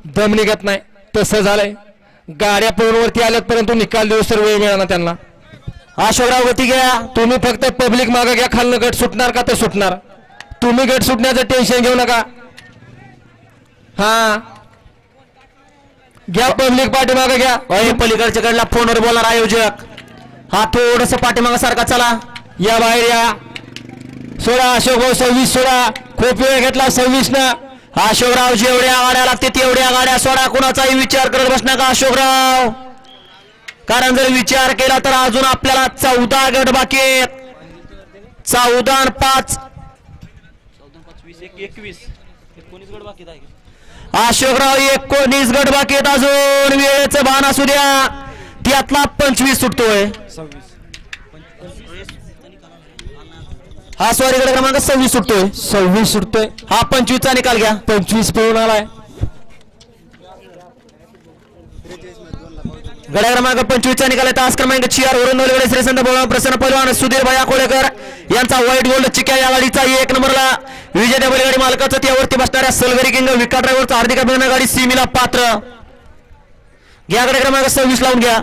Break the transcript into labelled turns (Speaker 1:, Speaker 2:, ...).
Speaker 1: दम निघत नाही तसं झालंय. गाड्या पळूनवरती आल्यात परंतु निकाल देऊ वेळ मिळाला त्यांना. अशोकराव गती घ्या. तुम्ही फक्त पब्लिक मागे घ्या. खालनं गट सुटणार का तर सुटणार. तुम्ही गट सुटण्याचं टेन्शन घेऊ नका. हा घ्या पब्लिक पाठीमागे घ्या.
Speaker 2: पलीकडच्या कडला फोनवर बोलणार आयोजक. हा थोडस पाठीमागा सारखा चला.
Speaker 1: या बाहेर या. सोडा अशोक भाऊ 26 सोडा. खूप वेळ घेतला 26 ना.
Speaker 2: अशोकराव जेवढ्या गाड्या लागते तेवढ्या गाड्या सोडा. कुणाचाही विचार करत बस नका अशोकराव. कारण जर विचार केला तर अजून आपल्याला 14 गट बाकी आहेत. 14 आणि 5 अशोकराव 19 गट बाकी आहेत. अजून वेळेचं भान असू द्या. त्यातला 25 सुटतोय. हा सॉरी गट क्रमांक 26 सुटतोय.
Speaker 1: 26 सुटतोय.
Speaker 2: हा 25 चा निकाल घ्या.
Speaker 1: 25 पळून आलाय.
Speaker 2: गड्या क्रमांक 25 चा निकाल तास क्रमांक 4 वरून नवलगडे श्रीसंत बोळा प्रसन्न पैलवान सुधीर भैया कोळेकर यांचा व्हाईट गोल्ड चिक्या या गाडीचा 1 नंबरला विजेत्या बैलगाडी मालकाचं त्यावरती बसणाऱ्या सलगरी किंग विका ड्रायव्हरचा हार्दिक अभिनंदन. गाडी सीमीला पात्र. घ्या गड्या क्रमांक 26 लावून घ्या.